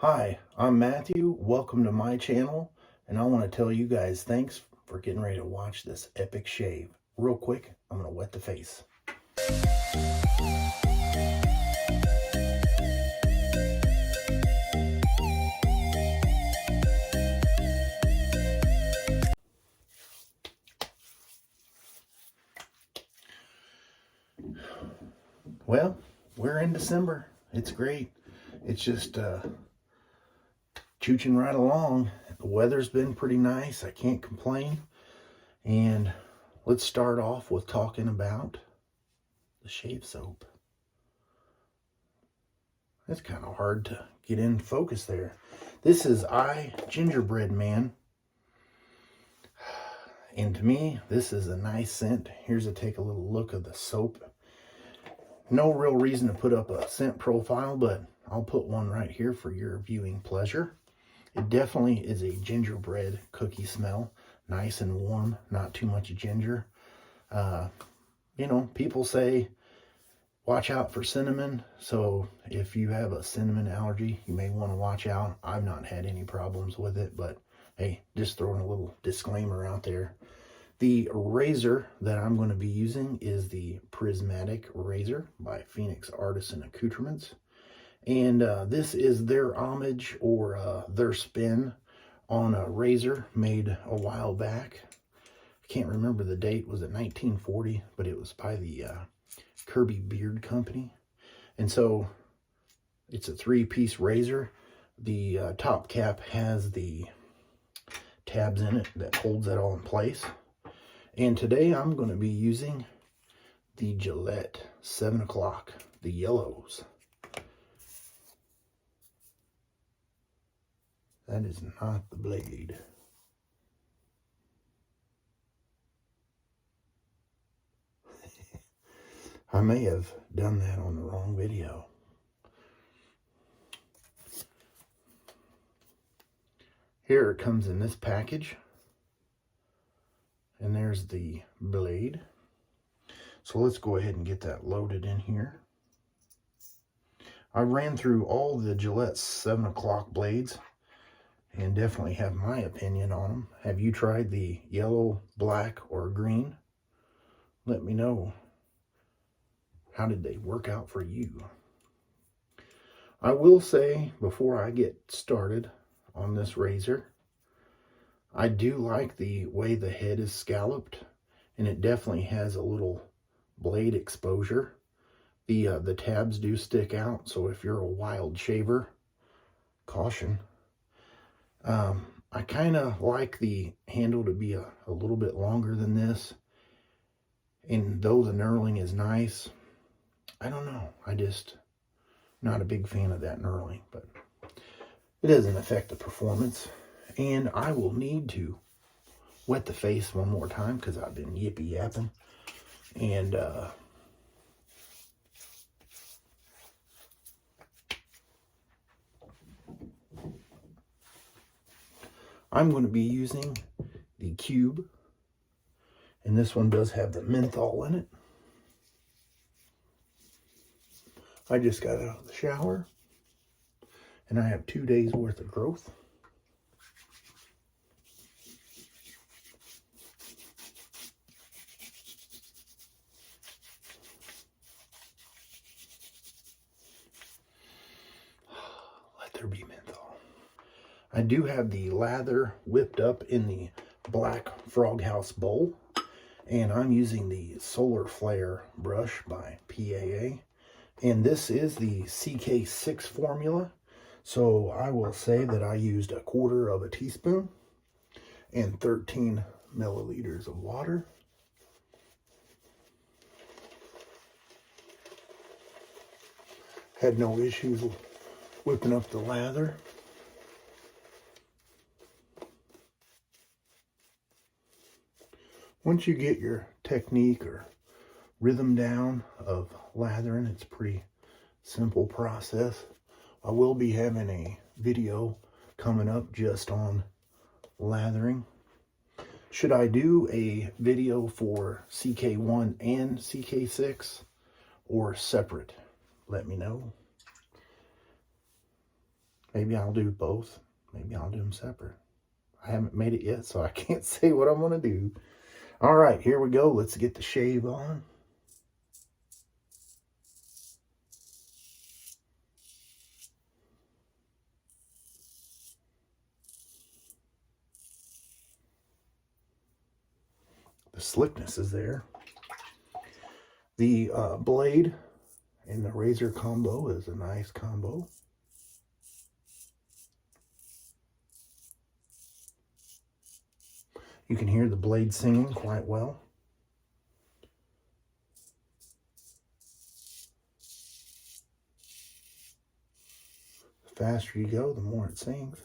Hi, I'm Matthew. Welcome to my channel, and I want to tell you guys thanks for getting ready to watch this epic shave. Real quick, I'm going to wet the face. Well, we're in December. It's great. It's just chooching right along. The weather's been pretty nice. I can't complain. And let's start off with talking about the shave soap. It's kind of hard to get in focus there. This is Gingerbread Man. And to me, this is a nice scent. Here's take a little look of the soap. No real reason to put up a scent profile, but I'll put one right here for your viewing pleasure. It definitely is a gingerbread cookie smell. Nice and warm, not too much ginger. You know, people say, watch out for cinnamon. So if you have a cinnamon allergy, you may want to watch out. I've not had any problems with it, but hey, just throwing a little disclaimer out there. The razor that I'm going to be using is the Prismatic Razor by Phoenix Artisan Accoutrements. And this is their homage or their spin on a razor made a while back. I can't remember the date. Was it 1940? But it was by the Kirby Beard Company. And so it's a 3-piece razor. The top cap has the tabs in it that holds it all in place. And today I'm going to be using the Gillette 7 o'clock, the yellows. That is not the blade. I may have done that on the wrong video. Here it comes in this package. And there's the blade. So let's go ahead and get that loaded in here. I ran through all the Gillette 7 o'clock blades and definitely have my opinion on them. Have you tried the yellow, black, or green? Let me know. How did they work out for you? I will say, before I get started on this razor, I do like the way the head is scalloped, and it definitely has a little blade exposure. The tabs do stick out, so if you're a wild shaver, caution. I kind of like the handle to be a little bit longer than this, and though the knurling is nice, I don't know. I just not a big fan of that knurling, but it doesn't affect the performance. And I will need to wet the face one more time because I've been yippy yapping. And I'm going to be using the Cube. And this one does have the menthol in it. I just got out of the shower. And I have 2 days worth of growth. Let there be menthol. I do have the lather whipped up in the Blackfrog house bowl. And I'm using the Solar Flare brush by PAA. And this is the CK6 formula. So I will say that I used 1/4 teaspoon and 13 milliliters of water. Had no issues whipping up the lather. Once you get your technique or rhythm down of lathering, it's a pretty simple process. I will be having a video coming up just on lathering. Should I do a video for CK1 and CK6 or separate? Let me know. Maybe I'll do both. Maybe I'll do them separate. I haven't made it yet, so I can't say what I'm going to do. All right, here we go. Let's get the shave on. The slickness is there. The blade and the razor combo is a nice combo. You can hear the blade singing quite well. The faster you go, the more it sings.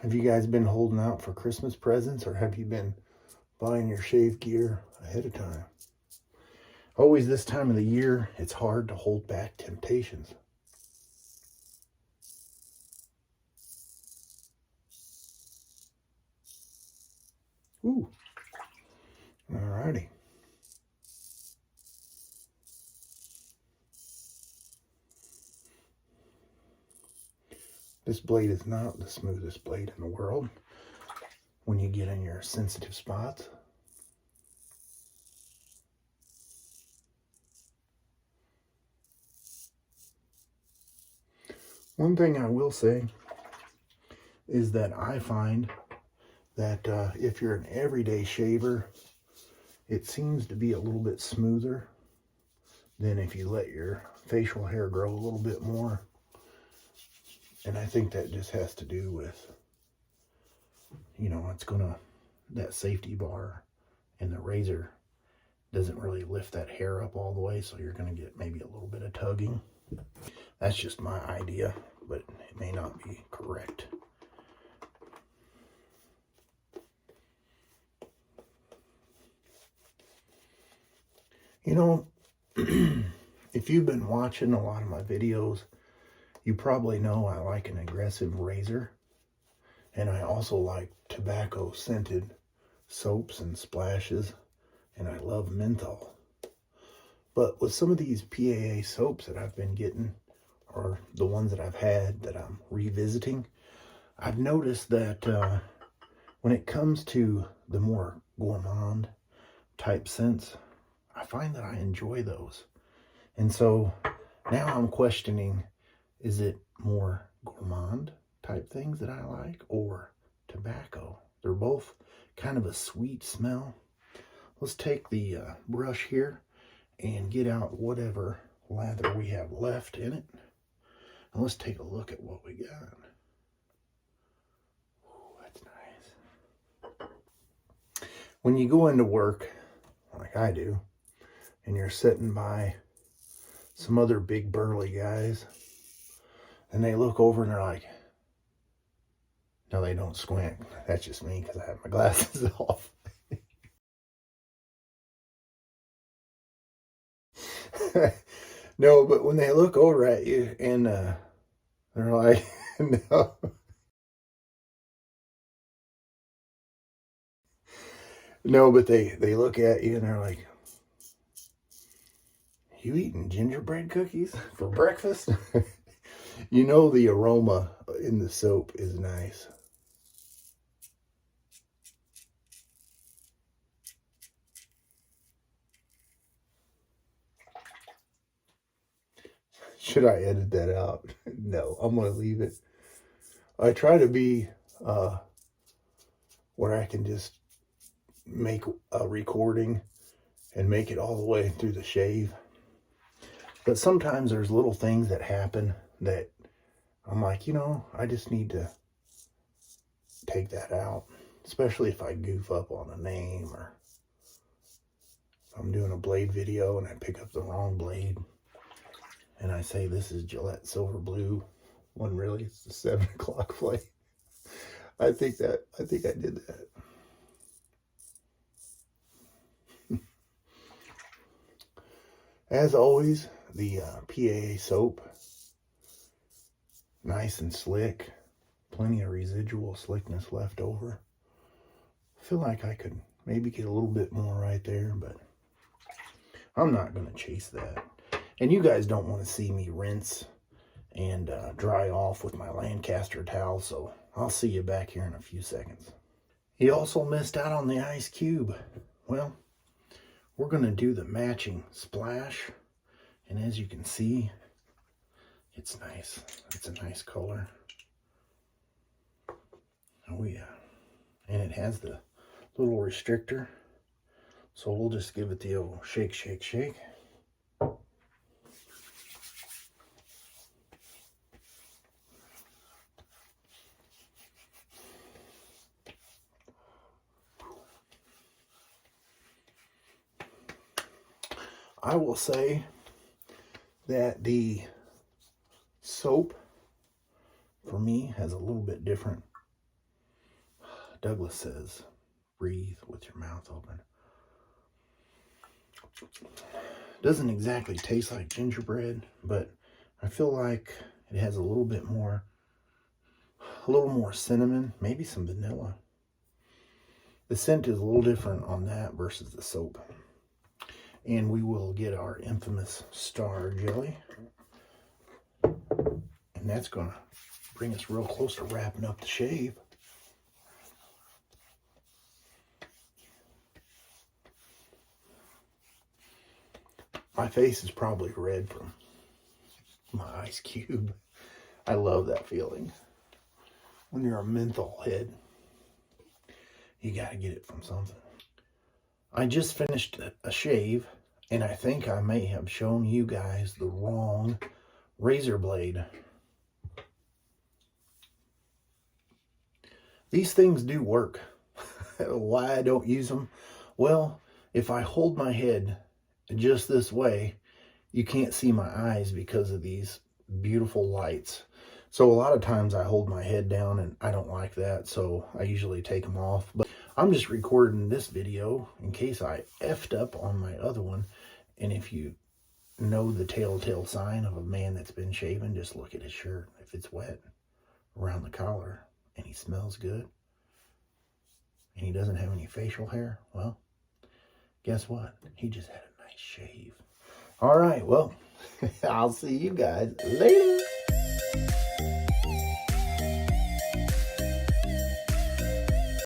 Have you guys been holding out for Christmas presents, or have you been buying your shave gear ahead of time? Always this time of the year, it's hard to hold back temptations. Ooh. Alrighty. This blade is not the smoothest blade in the world when you get in your sensitive spots. One thing I will say is that I find that if you're an everyday shaver, it seems to be a little bit smoother than if you let your facial hair grow a little bit more. And I think that just has to do with, you know, that safety bar and the razor doesn't really lift that hair up all the way, so you're going to get maybe a little bit of tugging. That's just my idea, but it may not be correct. You know, if you've been watching a lot of my videos, you probably know I like an aggressive razor, and I also like tobacco scented soaps and splashes, and I love menthol. But with some of these PAA soaps that I've been getting, or the ones that I've had that I'm revisiting, I've noticed that when it comes to the more gourmand type scents, I find that I enjoy those. And so now I'm questioning, is it more gourmand type things that I like, or tobacco? They're both kind of a sweet smell. Let's take the brush here and get out whatever lather we have left in it. And let's take a look at what we got. Ooh, that's nice. When you go into work, like I do, and you're sitting by some other big burly guys, and they look over and they're like, no, they don't squint. That's just me because I have my glasses off. No, but when they look over at you and they're like, no. No, but they look at you and they're like, you eating gingerbread cookies for breakfast? You know the aroma in the soap is nice. Should I edit that out? No, I'm going to leave it. I try to be where I can just make a recording and make it all the way through the shave. But sometimes there's little things that happen that I'm like, you know, I just need to take that out. Especially if I goof up on a name, or if I'm doing a blade video and I pick up the wrong blade and I say this is Gillette Silver Blue, when really it's the 7 o'clock blade. I think I did that. As always, the PAA soap Nice and slick. Plenty of residual slickness left over. I feel like I could maybe get a little bit more right there, but I'm not going to chase that. And you guys don't want to see me rinse and dry off with my Lancaster towel, so I'll see you back here in a few seconds. He also missed out on the ice cube. Well, we're going to do the matching splash, and as you can see, it's nice. It's a nice color. Oh yeah. And it has the little restrictor, so we'll just give it the old shake, shake, shake. I will say that the soap, for me, has a little bit different. Douglas says, breathe with your mouth open. Doesn't exactly taste like gingerbread, but I feel like it has a little more cinnamon, maybe some vanilla. The scent is a little different on that versus the soap. And we will get our infamous star jelly. And that's going to bring us real close to wrapping up the shave. My face is probably red from my ice cube. I love that feeling. When you're a menthol head, you got to get it from something. I just finished a shave, and I think I may have shown you guys the wrong razor blade. These things do work. Why I don't use them? Well, if I hold my head just this way, you can't see my eyes because of these beautiful lights. So a lot of times I hold my head down, and I don't like that, so I usually take them off. But I'm just recording this video in case I effed up on my other one. And if you know the telltale sign of a man that's been shaven, just look at his shirt. If it's wet around the collar and he smells good and he doesn't have any facial hair, well, guess what? He just had a nice shave. All right, well, I'll see you guys later.